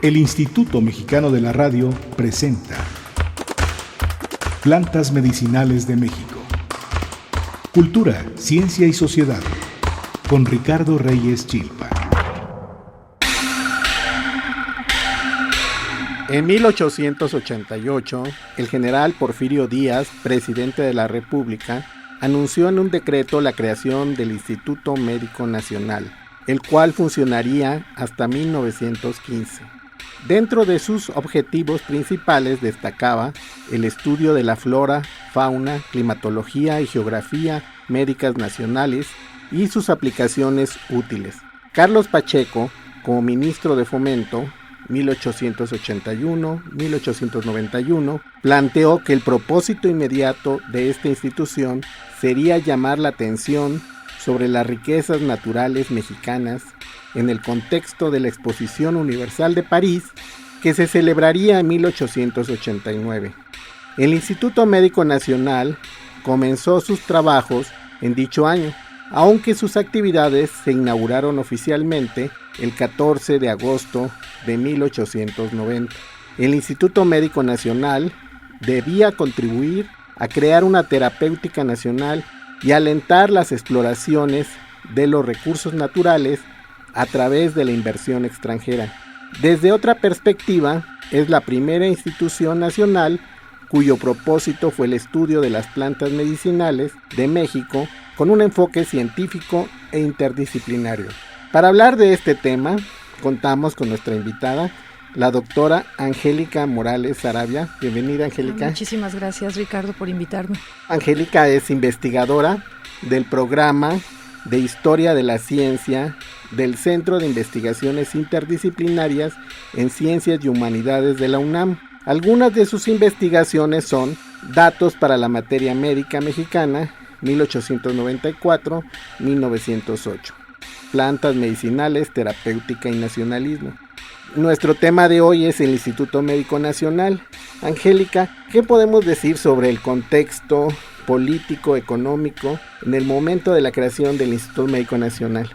El Instituto Mexicano de la Radio presenta Plantas Medicinales de México. Cultura, ciencia y sociedad. Con Ricardo Reyes Chilpa. En 1888, el general Porfirio Díaz, presidente de la República, anunció en un decreto la creación del Instituto Médico Nacional, el cual funcionaría hasta 1915. Dentro de sus objetivos principales destacaba el estudio de la flora, fauna, climatología y geografía médicas nacionales y sus aplicaciones útiles. Carlos Pacheco, como ministro de Fomento, 1881-1891, planteó que el propósito inmediato de esta institución sería llamar la atención sobre las riquezas naturales mexicanas en el contexto de la Exposición Universal de París, que se celebraría en 1889. El Instituto Médico Nacional comenzó sus trabajos en dicho año, aunque sus actividades se inauguraron oficialmente el 14 de agosto de 1890. El Instituto Médico Nacional debía contribuir a crear una terapéutica nacional y alentar las exploraciones de los recursos naturales a través de la inversión extranjera. Desde otra perspectiva, es la primera institución nacional cuyo propósito fue el estudio de las plantas medicinales de México con un enfoque científico e interdisciplinario. Para hablar de este tema, contamos con nuestra invitada, la doctora Angélica Morales Sarabia. Bienvenida, Angélica. Muchísimas gracias, Ricardo, por invitarme. Angélica es investigadora del programa de Historia de la Ciencia del Centro de Investigaciones Interdisciplinarias en Ciencias y Humanidades de la UNAM. Algunas de sus investigaciones son Datos para la Materia Médica Mexicana, 1894-1908. Plantas medicinales, terapéutica y nacionalismo. Nuestro tema de hoy es el Instituto Médico Nacional. Angélica, ¿qué podemos decir sobre el contexto político, económico, en el momento de la creación del Instituto Médico Nacional?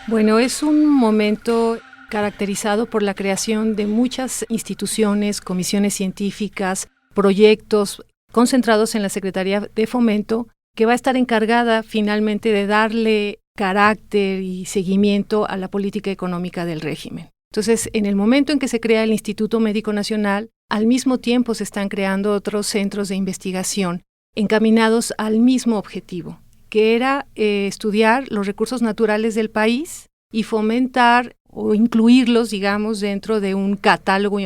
Bueno, es un momento caracterizado por la creación de muchas instituciones, comisiones científicas, proyectos concentrados en la Secretaría de Fomento, que va a estar encargada finalmente de darle carácter y seguimiento a la política económica del régimen. Entonces, en el momento en que se crea el Instituto Médico Nacional, al mismo tiempo se están creando otros centros de investigación encaminados al mismo objetivo, que era estudiar los recursos naturales del país y fomentar o incluirlos, digamos, dentro de un catálogo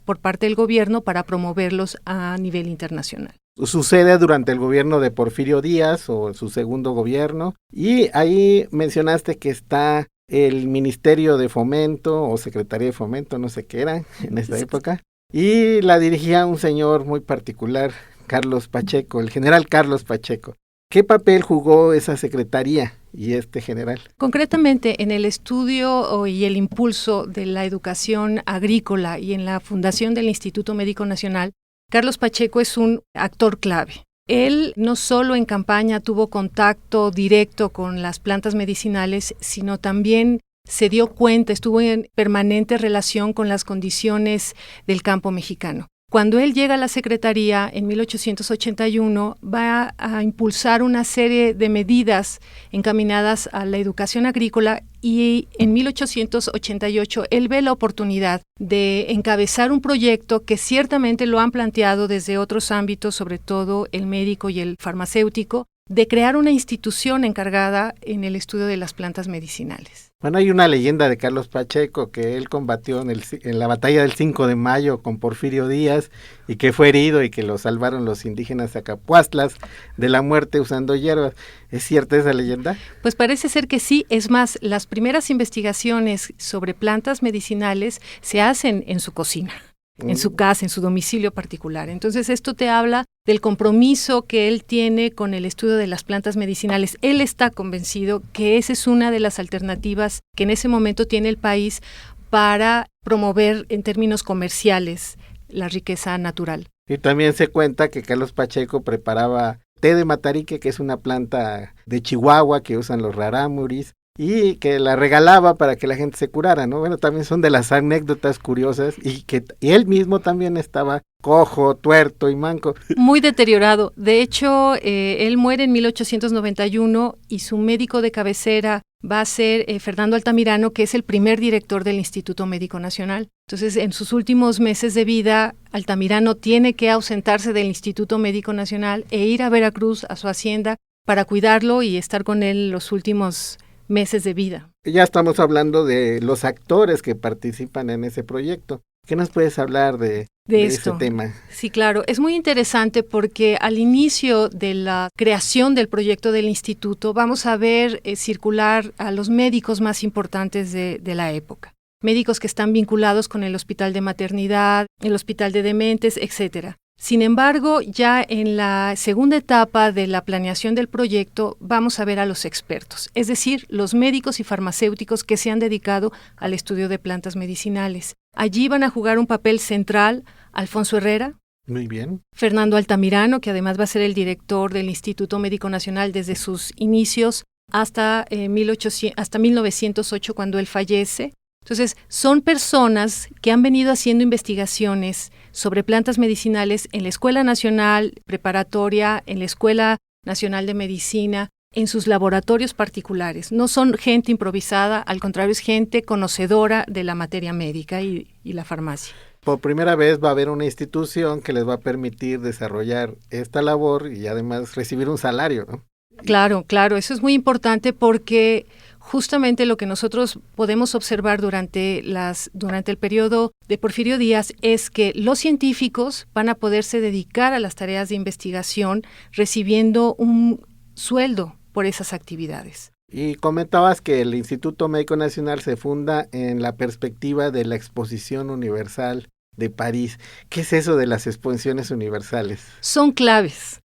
por parte del gobierno para promoverlos a nivel internacional. Sucede durante el gobierno de Porfirio Díaz o su segundo gobierno, y ahí mencionaste que está el Ministerio de Fomento o Secretaría de Fomento, no sé qué era en esta época, y la dirigía un señor muy particular, Carlos Pacheco, el general Carlos Pacheco. ¿Qué papel jugó esa secretaría y este general? Concretamente, en el estudio y el impulso de la educación agrícola y en la fundación del Instituto Médico Nacional, Carlos Pacheco es un actor clave. Él no solo en campaña tuvo contacto directo con las plantas medicinales, sino también se dio cuenta, estuvo en permanente relación con las condiciones del campo mexicano. Cuando él llega a la Secretaría en 1881, va a impulsar una serie de medidas encaminadas a la educación agrícola y en 1888 él ve la oportunidad de encabezar un proyecto que ciertamente lo han planteado desde otros ámbitos, sobre todo el médico y el farmacéutico, de crear una institución encargada en el estudio de las plantas medicinales. Bueno, hay una leyenda de Carlos Pacheco que él combatió en la batalla del 5 de mayo con Porfirio Díaz y que fue herido y que lo salvaron los indígenas acapuastlas de la muerte usando hierbas. ¿Es cierta esa leyenda? Pues parece ser que sí. Es más, las primeras investigaciones sobre plantas medicinales se hacen en su cocina, en su casa, en su domicilio particular. Entonces esto te habla del compromiso que él tiene con el estudio de las plantas medicinales. Él está convencido que esa es una de las alternativas que en ese momento tiene el país para promover en términos comerciales la riqueza natural. Y también se cuenta que Carlos Pacheco preparaba té de matarique, que es una planta de Chihuahua que usan los rarámuris, y que la regalaba para que la gente se curara, ¿no? Bueno, también son de las anécdotas curiosas y él mismo también estaba cojo, tuerto y manco. Muy deteriorado. De hecho, él muere en 1891 y su médico de cabecera va a ser Fernando Altamirano, que es el primer director del Instituto Médico Nacional. Entonces, en sus últimos meses de vida, Altamirano tiene que ausentarse del Instituto Médico Nacional e ir a Veracruz, a su hacienda, para cuidarlo y estar con él los últimos meses de vida. Ya estamos hablando de los actores que participan en ese proyecto. ¿Qué nos puedes hablar de ese tema? Sí, claro. Es muy interesante porque al inicio de la creación del proyecto del instituto vamos a ver circular a los médicos más importantes de la época. Médicos que están vinculados con el hospital de maternidad, el hospital de dementes, etcétera. Sin embargo, ya en la segunda etapa de la planeación del proyecto vamos a ver a los expertos, es decir, los médicos y farmacéuticos que se han dedicado al estudio de plantas medicinales. Allí van a jugar un papel central Alfonso Herrera. Muy bien. Fernando Altamirano, que además va a ser el director del Instituto Médico Nacional desde sus inicios hasta 1908, cuando él fallece. Entonces, son personas que han venido haciendo investigaciones sobre plantas medicinales en la Escuela Nacional Preparatoria, en la Escuela Nacional de Medicina, en sus laboratorios particulares. No son gente improvisada, al contrario, es gente conocedora de la materia médica y la farmacia. Por primera vez va a haber una institución que les va a permitir desarrollar esta labor y además recibir un salario, ¿no? Claro, eso es muy importante porque justamente lo que nosotros podemos observar durante el periodo de Porfirio Díaz es que los científicos van a poderse dedicar a las tareas de investigación recibiendo un sueldo por esas actividades. Y comentabas que el Instituto Médico Nacional se funda en la perspectiva de la Exposición Universal de París. ¿Qué es eso de las exposiciones universales? Son claves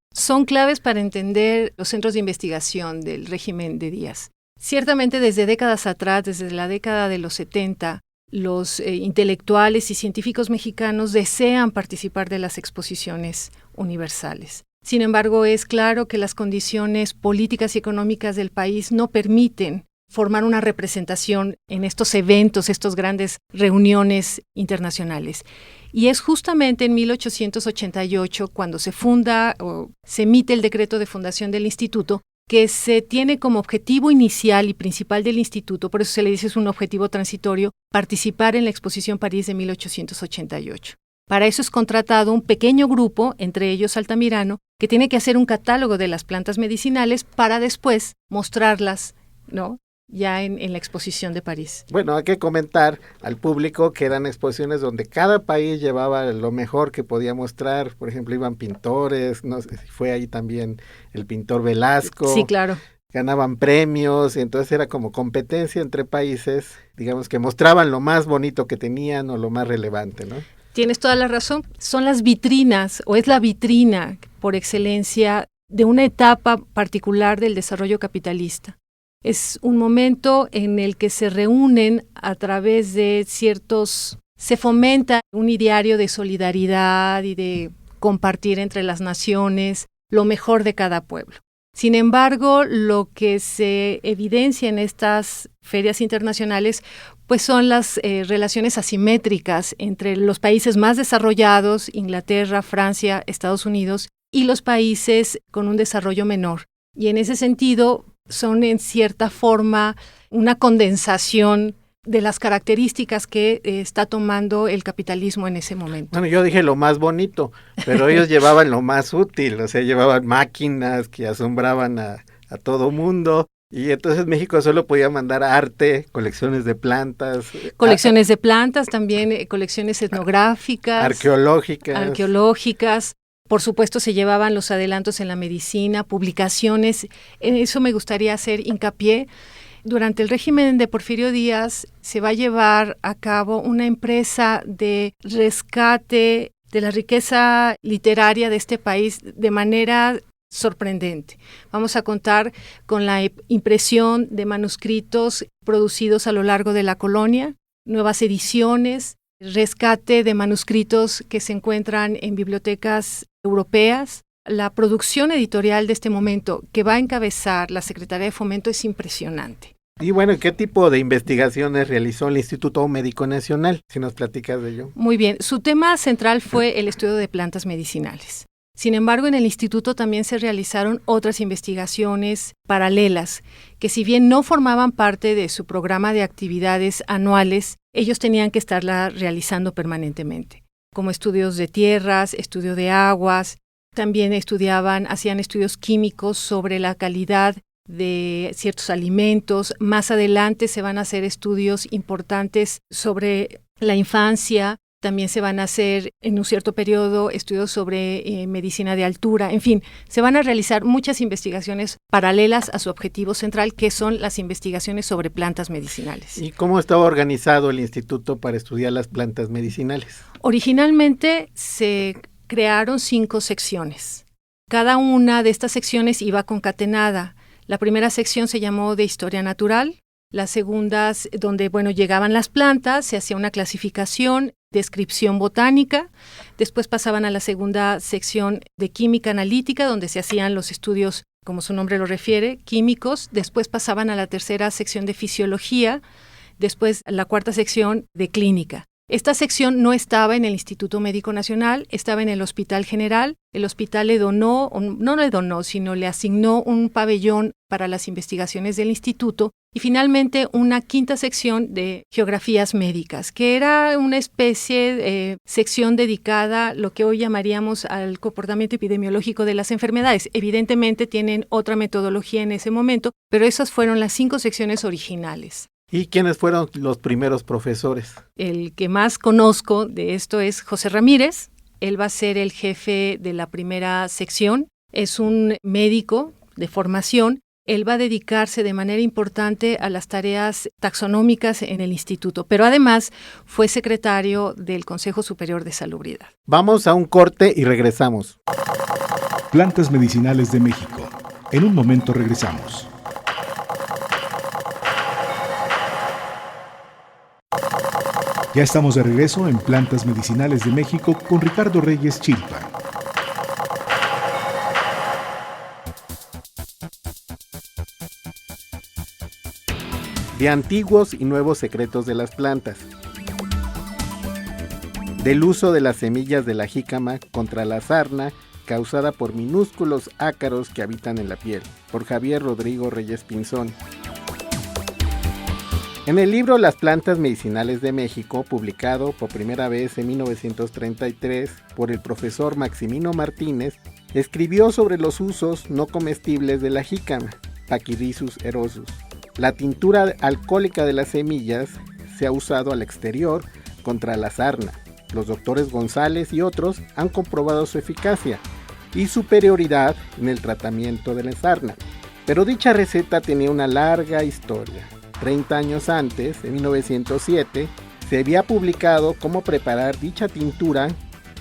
para entender los centros de investigación del régimen de Díaz. Ciertamente desde décadas atrás, desde la década de los 70, los intelectuales y científicos mexicanos desean participar de las exposiciones universales. Sin embargo, es claro que las condiciones políticas y económicas del país no permiten formar una representación en estos eventos, estas grandes reuniones internacionales. Y es justamente en 1888 cuando se funda o se emite el decreto de fundación del instituto, que se tiene como objetivo inicial y principal del instituto, por eso se le dice es un objetivo transitorio, participar en la Exposición París de 1888. Para eso es contratado un pequeño grupo, entre ellos Altamirano, que tiene que hacer un catálogo de las plantas medicinales para después mostrarlas, ¿no?, ya en la exposición de París. Bueno, hay que comentar al público que eran exposiciones donde cada país llevaba lo mejor que podía mostrar. Por ejemplo, iban pintores, no sé si fue ahí también el pintor Velasco. Sí, claro. Ganaban premios, y entonces era como competencia entre países, digamos, que mostraban lo más bonito que tenían o lo más relevante, ¿no? Tienes toda la razón. Son las vitrinas, o es la vitrina por excelencia de una etapa particular del desarrollo capitalista. Es un momento en el que se reúnen a través de se fomenta un ideario de solidaridad y de compartir entre las naciones lo mejor de cada pueblo. Sin embargo, lo que se evidencia en estas ferias internacionales pues son las relaciones asimétricas entre los países más desarrollados, Inglaterra, Francia, Estados Unidos, y los países con un desarrollo menor. Y en ese sentido son en cierta forma una condensación de las características que está tomando el capitalismo en ese momento. Bueno, yo dije lo más bonito, pero ellos llevaban lo más útil, o sea, llevaban máquinas que asombraban a todo mundo, y entonces México solo podía mandar arte, colecciones de plantas. Colecciones de plantas, también colecciones etnográficas. Arqueológicas. Por supuesto, se llevaban los adelantos en la medicina, publicaciones. En eso me gustaría hacer hincapié. Durante el régimen de Porfirio Díaz se va a llevar a cabo una empresa de rescate de la riqueza literaria de este país de manera sorprendente. Vamos a contar con la impresión de manuscritos producidos a lo largo de la colonia, nuevas ediciones, rescate de manuscritos que se encuentran en bibliotecas europeas. La producción editorial de este momento, que va a encabezar la Secretaría de Fomento, es impresionante. Y bueno, ¿qué tipo de investigaciones realizó el Instituto Médico Nacional? Si nos platicas de ello. Muy bien, su tema central fue el estudio de plantas medicinales. Sin embargo, en el instituto también se realizaron otras investigaciones paralelas, que si bien no formaban parte de su programa de actividades anuales, ellos tenían que estarla realizando permanentemente, como estudios de tierras, estudio de aguas, también hacían estudios químicos sobre la calidad de ciertos alimentos. Más adelante se van a hacer estudios importantes sobre la infancia. También se van a hacer en un cierto periodo estudios sobre medicina de altura. En fin, se van a realizar muchas investigaciones paralelas a su objetivo central, que son las investigaciones sobre plantas medicinales. ¿Y cómo estaba organizado el instituto para estudiar las plantas medicinales? Originalmente se crearon 5 secciones. Cada una de estas secciones iba concatenada. La primera sección se llamó de Historia Natural. Las segundas, donde llegaban las plantas, se hacía una clasificación, descripción botánica. Después pasaban a la segunda sección de Química Analítica, donde se hacían los estudios, como su nombre lo refiere, químicos. Después pasaban a la tercera sección de Fisiología. Después a la cuarta sección de Clínica. Esta sección no estaba en el Instituto Médico Nacional, estaba en el Hospital General. El hospital sino le asignó un pabellón para las investigaciones del instituto y finalmente una quinta sección de Geografías Médicas, que era una especie de sección dedicada a lo que hoy llamaríamos al comportamiento epidemiológico de las enfermedades. Evidentemente tienen otra metodología en ese momento, pero esas fueron las 5 secciones originales. ¿Y quiénes fueron los primeros profesores? El que más conozco de esto es José Ramírez. Él va a ser el jefe de la primera sección. Es un médico de formación. Él va a dedicarse de manera importante a las tareas taxonómicas en el instituto, pero además fue secretario del Consejo Superior de Salubridad. Vamos a un corte y regresamos. Plantas medicinales de México. En un momento regresamos. Ya estamos de regreso en Plantas Medicinales de México con Ricardo Reyes Chilpa. De antiguos y nuevos secretos de las plantas. Del uso de las semillas de la jícama contra la sarna causada por minúsculos ácaros que habitan en la piel, por Javier Rodrigo Reyes Pinzón. En el libro Las plantas medicinales de México, publicado por primera vez en 1933 por el profesor Maximino Martínez, escribió sobre los usos no comestibles de la jícama, Pachyrrhizos erosus. La tintura alcohólica de las semillas se ha usado al exterior contra la sarna. Los doctores González y otros han comprobado su eficacia y superioridad en el tratamiento de la sarna. Pero dicha receta tenía una larga historia. 30 años antes, en 1907, se había publicado cómo preparar dicha tintura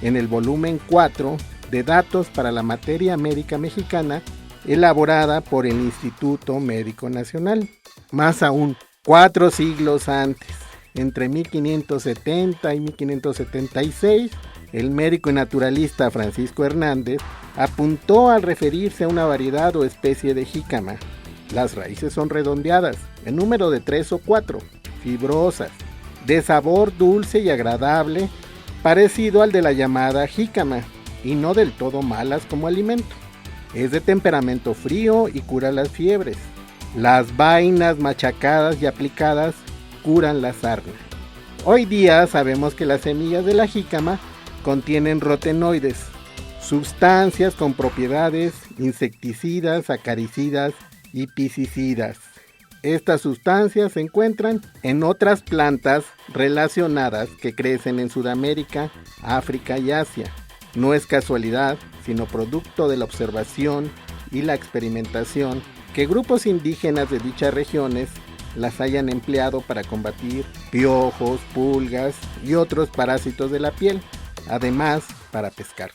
en el volumen 4 de Datos para la Materia Médica Mexicana, elaborada por el Instituto Médico Nacional. Más aún, 4 siglos antes, entre 1570 y 1576, el médico y naturalista Francisco Hernández apuntó al referirse a una variedad o especie de jícama. Las raíces son redondeadas, en número de 3 o 4, fibrosas, de sabor dulce y agradable, parecido al de la llamada jícama, y no del todo malas como alimento. Es de temperamento frío y cura las fiebres. Las vainas machacadas y aplicadas curan la sarna. Hoy día sabemos que las semillas de la jícama contienen rotenoides, sustancias con propiedades insecticidas, acaricidas y pesticidas. Estas sustancias se encuentran en otras plantas relacionadas que crecen en Sudamérica, África y Asia. No es casualidad, sino producto de la observación y la experimentación que grupos indígenas de dichas regiones las hayan empleado para combatir piojos, pulgas y otros parásitos de la piel, además para pescar.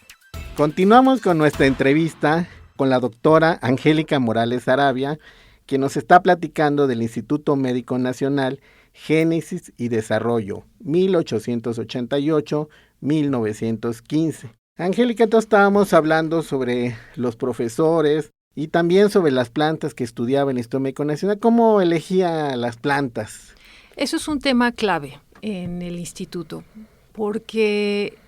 Continuamos con nuestra entrevista con la doctora Angélica Morales Arabia, que nos está platicando del Instituto Médico Nacional Génesis y Desarrollo, 1888-1915. Angélica, entonces estábamos hablando sobre los profesores y también sobre las plantas que estudiaba en el Instituto Médico Nacional. ¿Cómo elegía las plantas? Eso es un tema clave en el instituto, porque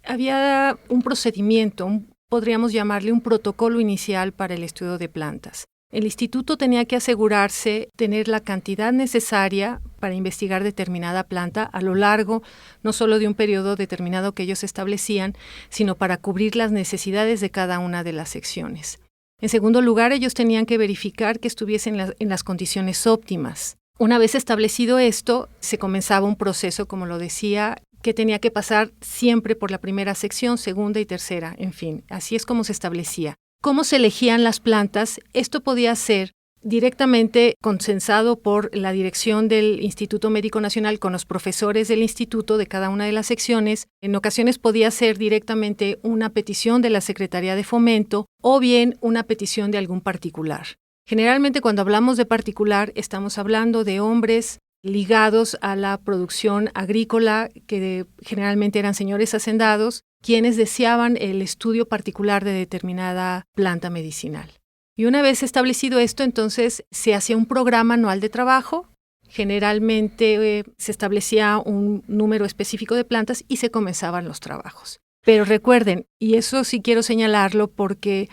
había un procedimiento, podríamos llamarle un protocolo inicial para el estudio de plantas. El instituto tenía que asegurarse tener la cantidad necesaria para investigar determinada planta a lo largo no solo de un periodo determinado que ellos establecían, sino para cubrir las necesidades de cada una de las secciones. En segundo lugar, ellos tenían que verificar que estuviesen en las condiciones óptimas. Una vez establecido esto, se comenzaba un proceso, como lo decía, que tenía que pasar siempre por la primera sección, segunda y tercera, en fin, así es como se establecía. ¿Cómo se elegían las plantas? Esto podía ser directamente consensado por la dirección del Instituto Médico Nacional con los profesores del instituto de cada una de las secciones. En ocasiones podía ser directamente una petición de la Secretaría de Fomento o bien una petición de algún particular. Generalmente cuando hablamos de particular estamos hablando de hombres ligados a la producción agrícola, que generalmente eran señores hacendados, quienes deseaban el estudio particular de determinada planta medicinal. Y una vez establecido esto, entonces se hacía un programa anual de trabajo. Generalmente se establecía un número específico de plantas y se comenzaban los trabajos. Pero recuerden, y eso sí quiero señalarlo porque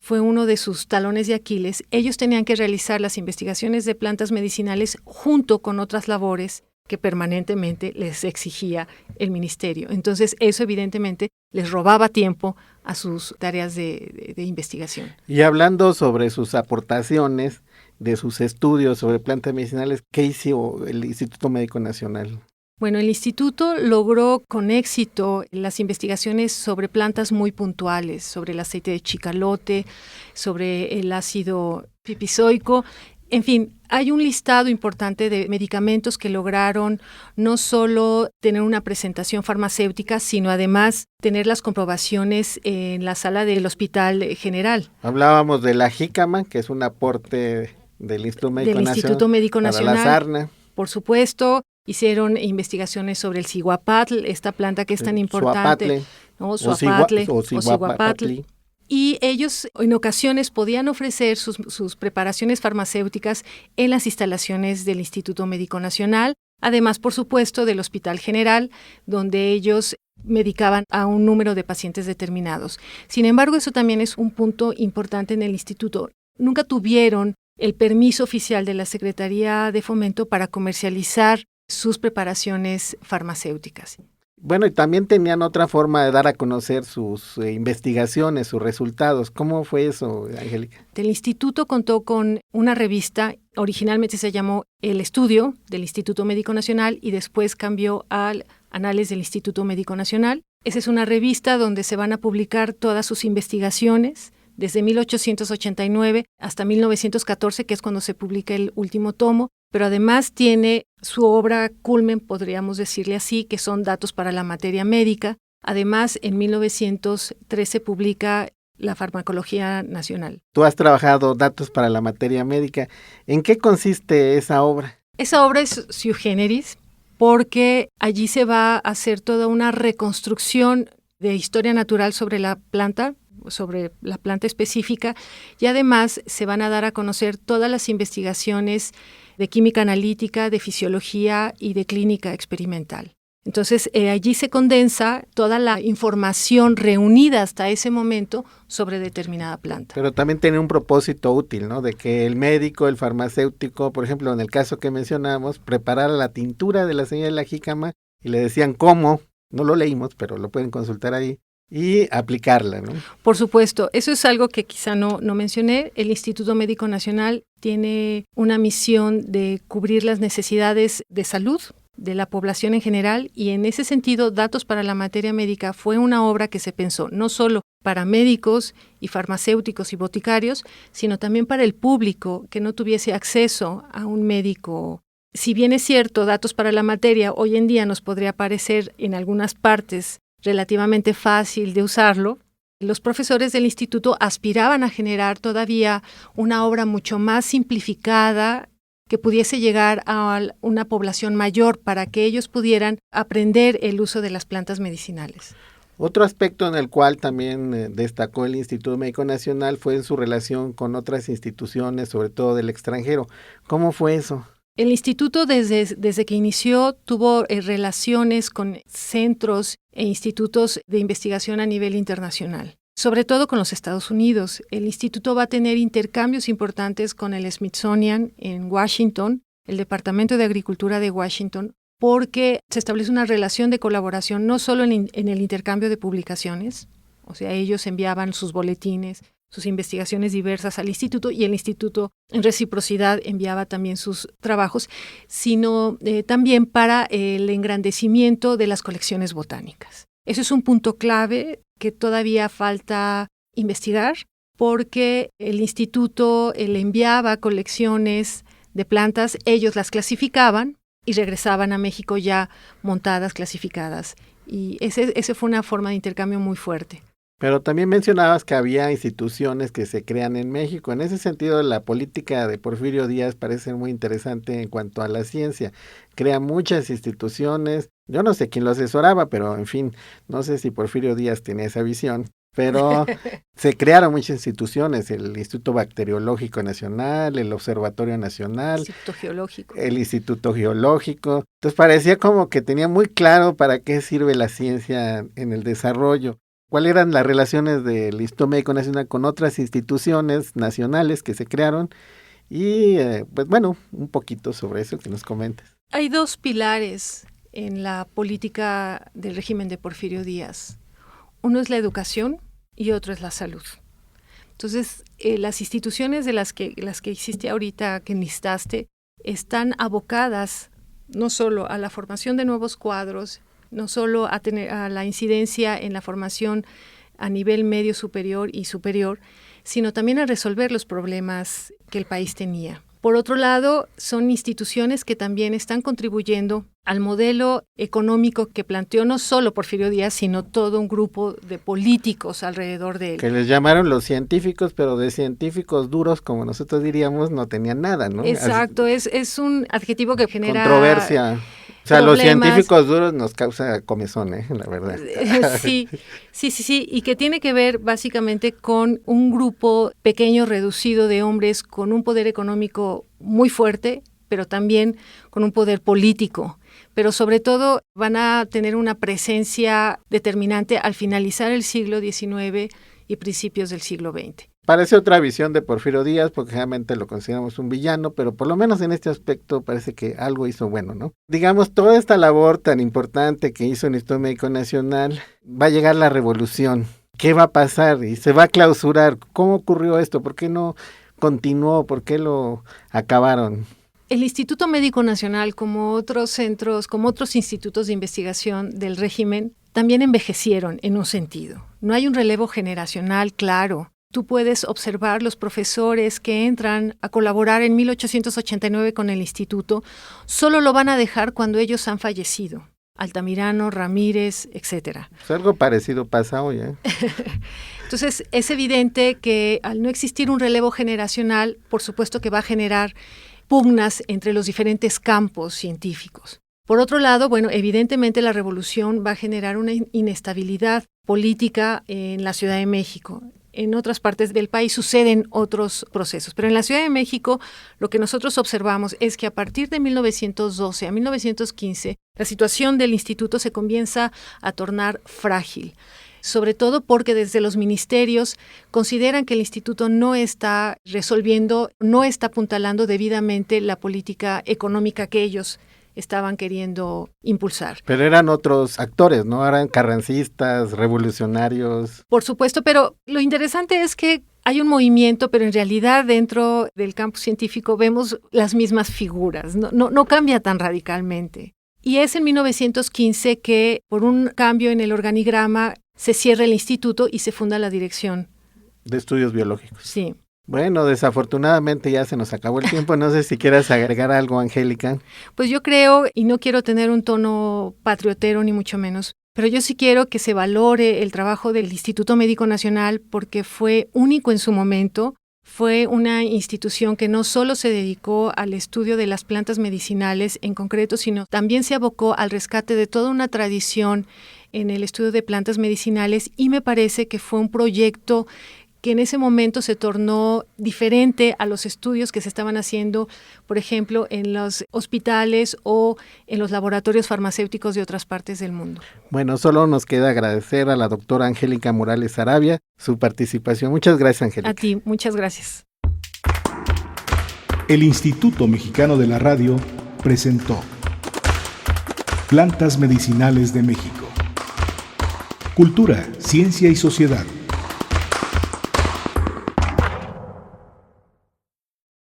fue uno de sus talones de Aquiles, ellos tenían que realizar las investigaciones de plantas medicinales junto con otras labores que permanentemente les exigía el ministerio. Entonces, eso evidentemente les robaba tiempo a sus tareas de investigación. Y hablando sobre sus aportaciones, de sus estudios sobre plantas medicinales, ¿qué hizo el Instituto Médico Nacional? Bueno, el instituto logró con éxito las investigaciones sobre plantas muy puntuales, sobre el aceite de chicalote, sobre el ácido pipizoico. En fin, hay un listado importante de medicamentos que lograron no solo tener una presentación farmacéutica, sino además tener las comprobaciones en la sala del Hospital General. Hablábamos de la jícama, que es un aporte del Instituto Médico Nacional para la sarna. Por supuesto, hicieron investigaciones sobre el ciguapatl, esta planta que es tan importante. Suapatle, ¿no? Suapatl. Y ellos en ocasiones podían ofrecer sus preparaciones farmacéuticas en las instalaciones del Instituto Médico Nacional, además, por supuesto, del Hospital General, donde ellos medicaban a un número de pacientes determinados. Sin embargo, eso también es un punto importante en el instituto. Nunca tuvieron el permiso oficial de la Secretaría de Fomento para comercializar sus preparaciones farmacéuticas. Bueno, y también tenían otra forma de dar a conocer sus investigaciones, sus resultados. ¿Cómo fue eso, Angélica? El instituto contó con una revista, originalmente se llamó El Estudio del Instituto Médico Nacional y después cambió al Anales del Instituto Médico Nacional. Esa es una revista donde se van a publicar todas sus investigaciones, desde 1889 hasta 1914, que es cuando se publica el último tomo, pero además tiene su obra culmen, podríamos decirle así, que son Datos para la Materia Médica. Además, en 1913 publica la Farmacología Nacional. Tú has trabajado Datos para la Materia Médica. ¿En qué consiste esa obra? Esa obra es sui generis porque allí se va a hacer toda una reconstrucción de historia natural sobre la planta específica, y además se van a dar a conocer todas las investigaciones de química analítica, de fisiología y de clínica experimental. Entonces, allí se condensa toda la información reunida hasta ese momento sobre determinada planta. Pero también tiene un propósito útil, ¿no? De que el médico, el farmacéutico, por ejemplo, en el caso que mencionamos, preparara la tintura de la semilla de la jícama y le decían cómo, no lo leímos, pero lo pueden consultar ahí, y aplicarla, ¿no? Por supuesto, eso es algo que quizá no mencioné. El Instituto Médico Nacional tiene una misión de cubrir las necesidades de salud de la población en general, y en ese sentido, Datos para la Materia Médica fue una obra que se pensó no solo para médicos y farmacéuticos y boticarios, sino también para el público que no tuviese acceso a un médico. Si bien es cierto, Datos para la Materia hoy en día nos podría parecer en algunas partes relativamente fácil de usarlo, los profesores del instituto aspiraban a generar todavía una obra mucho más simplificada que pudiese llegar a una población mayor para que ellos pudieran aprender el uso de las plantas medicinales. Otro aspecto en el cual también destacó el Instituto Médico Nacional fue en su relación con otras instituciones, sobre todo del extranjero. ¿Cómo fue eso? El instituto desde que inició tuvo relaciones con centros e institutos de investigación a nivel internacional, sobre todo con los Estados Unidos. El instituto va a tener intercambios importantes con el Smithsonian en Washington, el Departamento de Agricultura de Washington, porque se establece una relación de colaboración no solo en el intercambio de publicaciones, o sea, ellos enviaban sus boletines, sus investigaciones diversas al instituto y el instituto en reciprocidad enviaba también sus trabajos, sino también para el engrandecimiento de las colecciones botánicas. Eso es un punto clave que todavía falta investigar porque el instituto le enviaba colecciones de plantas, ellos las clasificaban y regresaban a México ya montadas, clasificadas. Y ese fue una forma de intercambio muy fuerte. Pero también mencionabas que había instituciones que se crean en México. En ese sentido, la política de Porfirio Díaz parece muy interesante en cuanto a la ciencia. Crea muchas instituciones. Yo no sé quién lo asesoraba, pero en fin, no sé si Porfirio Díaz tenía esa visión. Pero se crearon muchas instituciones, el Instituto Bacteriológico Nacional, el Observatorio Nacional, el Instituto Geológico. Entonces parecía como que tenía muy claro para qué sirve la ciencia en el desarrollo. ¿Cuáles eran las relaciones del Instituto Médico Nacional con otras instituciones nacionales que se crearon? Y pues bueno, un poquito sobre eso que nos comentes. Hay dos pilares en la política del régimen de Porfirio Díaz. Uno es la educación y otro es la salud. Entonces, las instituciones de las que hiciste ahorita, que enlistaste, están abocadas no solo a la formación de nuevos cuadros, no solo a la incidencia en la formación a nivel medio superior y superior, sino también a resolver los problemas que el país tenía. Por otro lado, son instituciones que también están contribuyendo al modelo económico que planteó no solo Porfirio Díaz, sino todo un grupo de políticos alrededor de él. Que les llamaron los científicos, pero de científicos duros, como nosotros diríamos, no tenían nada, ¿no? Exacto, es un adjetivo que genera controversia. O sea, problemas. Los científicos duros nos causa comezón, la verdad. Sí, y que tiene que ver básicamente con un grupo pequeño, reducido de hombres con un poder económico muy fuerte, pero también con un poder político. Pero sobre todo van a tener una presencia determinante al finalizar el siglo XIX y principios del siglo XX. Parece otra visión de Porfirio Díaz, porque realmente lo consideramos un villano, pero por lo menos en este aspecto parece que algo hizo bueno, ¿no? Digamos, toda esta labor tan importante que hizo el Instituto Médico Nacional, va a llegar la revolución. ¿Qué va a pasar? Y se va a clausurar. ¿Cómo ocurrió esto? ¿Por qué no continuó? ¿Por qué lo acabaron? El Instituto Médico Nacional, como otros centros, como otros institutos de investigación del régimen, también envejecieron en un sentido. No hay un relevo generacional claro. Tú puedes observar los profesores que entran a colaborar en 1889 con el instituto, solo lo van a dejar cuando ellos han fallecido. Altamirano, Ramírez, etcétera. Pues algo parecido pasa hoy, ¿eh? Entonces, es evidente que al no existir un relevo generacional, por supuesto que va a generar pugnas entre los diferentes campos científicos. Por otro lado, bueno, evidentemente la revolución va a generar una inestabilidad política en la Ciudad de México. En otras partes del país suceden otros procesos, pero en la Ciudad de México lo que nosotros observamos es que a partir de 1912 a 1915 la situación del instituto se comienza a tornar frágil, sobre todo porque desde los ministerios consideran que el instituto no está resolviendo, no está apuntalando debidamente la política económica que ellos estaban queriendo impulsar. Pero eran otros actores, ¿no? Eran carrancistas, revolucionarios. Por supuesto, pero lo interesante es que hay un movimiento, pero en realidad dentro del campo científico vemos las mismas figuras, no cambia tan radicalmente. Y es en 1915 que, por un cambio en el organigrama, se cierra el instituto y se funda la Dirección de Estudios Biológicos. Sí. Bueno, desafortunadamente ya se nos acabó el tiempo. No sé si quieras agregar algo, Angélica. Pues yo creo, y no quiero tener un tono patriotero ni mucho menos, pero yo sí quiero que se valore el trabajo del Instituto Médico Nacional porque fue único en su momento. fue una institución que no solo se dedicó al estudio de las plantas medicinales en concreto, sino también se abocó al rescate de toda una tradición en el estudio de plantas medicinales, y me parece que fue un proyecto que en ese momento se tornó diferente a los estudios que se estaban haciendo, por ejemplo, en los hospitales o en los laboratorios farmacéuticos de otras partes del mundo. Bueno, solo nos queda agradecer a la doctora Angélica Morales Sarabia su participación. Muchas gracias, Angélica. A ti, muchas gracias. El Instituto Mexicano de la Radio presentó Plantas Medicinales de México. Cultura, ciencia y sociedad.